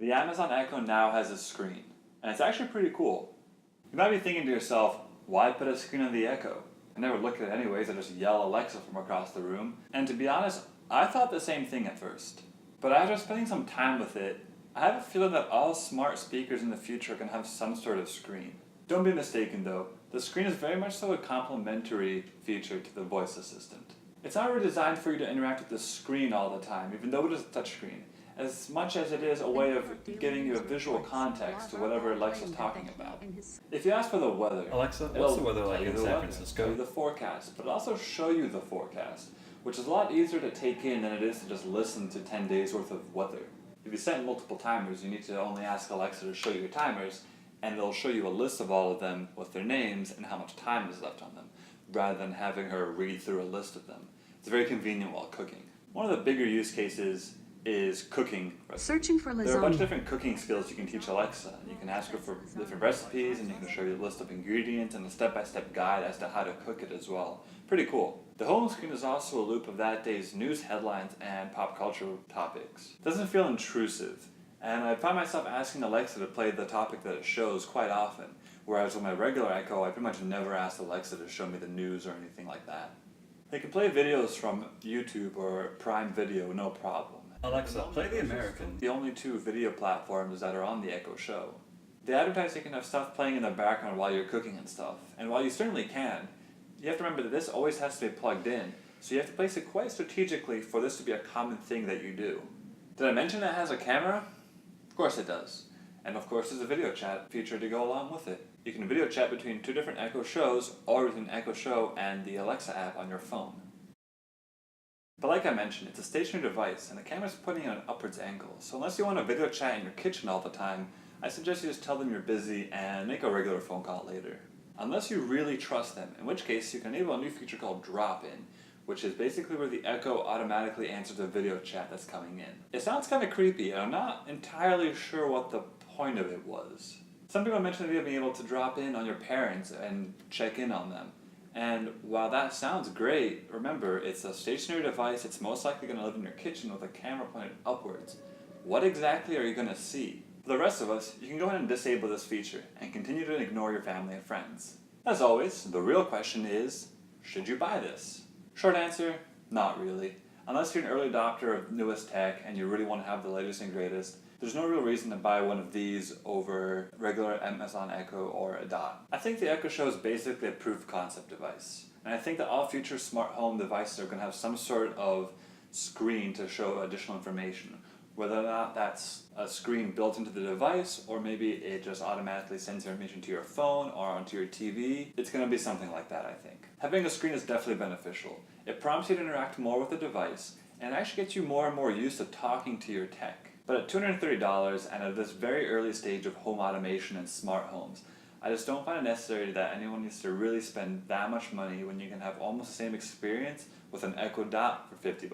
The Amazon Echo now has a screen, and it's actually pretty cool. You might be thinking to yourself, why put a screen on the Echo? I never look at it anyways, I just yell Alexa from across the room. And to be honest, I thought the same thing at first. But after spending some time with it, I have a feeling that all smart speakers in the future can have some sort of screen. Don't be mistaken though, the screen is very much so a complementary feature to the voice assistant. It's not really designed for you to interact with the screen all the time, even though it is a touchscreen, as much as it is a way of giving you a visual context to whatever Alexa's talking about. If you ask for the weather, Alexa, what's the weather like in San Francisco? Tell you the forecast, but also show you the forecast, which is a lot easier to take in than it is to just listen to 10 days worth of weather. If you set multiple timers, you need to only ask Alexa to show you your timers, and they'll show you a list of all of them with their names and how much time is left on them, rather than having her read through a list of them. It's very convenient while cooking. One of the bigger use cases is cooking. Searching for lasagna. There are a bunch of different cooking skills you can teach Alexa. You can ask her for different recipes, and you can show you a list of ingredients and a step-by-step guide as to how to cook it as well. Pretty cool. The home screen is also a loop of that day's news headlines and pop culture topics. It doesn't feel intrusive, and I find myself asking Alexa to play the topic that it shows quite often, whereas with my regular Echo, I pretty much never ask Alexa to show me the news or anything like that. They can play videos from YouTube or Prime Video, no problem. Alexa, play The American. The only two video platforms that are on the Echo Show. They advertise you can have stuff playing in the background while you're cooking and stuff, and while you certainly can, you have to remember that this always has to be plugged in, so you have to place it quite strategically for this to be a common thing that you do. Did I mention it has a camera? Of course it does. And of course there's a video chat feature to go along with it. You can video chat between two different Echo Shows, or between Echo Show and the Alexa app on your phone. But like I mentioned, it's a stationary device, and the camera's pointing at an upwards angle, so unless you want to video chat in your kitchen all the time, I suggest you just tell them you're busy and make a regular phone call later. Unless you really trust them, in which case you can enable a new feature called Drop-In, which is basically where the Echo automatically answers the video chat that's coming in. It sounds kind of creepy, and I'm not entirely sure what the point of it was. Some people mentioned the idea of being able to drop in on your parents and check in on them. And while that sounds great, remember, it's a stationary device, it's most likely going to live in your kitchen with a camera pointed upwards. What exactly are you going to see? For the rest of us, you can go ahead and disable this feature, and continue to ignore your family and friends. As always, the real question is, should you buy this? Short answer, not really. Unless you're an early adopter of newest tech and you really want to have the latest and greatest, there's no real reason to buy one of these over regular Amazon Echo or a Dot. I think the Echo Show is basically a proof of concept device. And I think that all future smart home devices are going to have some sort of screen to show additional information. Whether or not that's a screen built into the device, or maybe it just automatically sends information to your phone or onto your TV, it's going to be something like that, I think. Having a screen is definitely beneficial. It prompts you to interact more with the device, and it actually gets you more and more used to talking to your tech. But at $230, and at this very early stage of home automation and smart homes, I just don't find it necessary that anyone needs to really spend that much money when you can have almost the same experience with an Echo Dot for $50.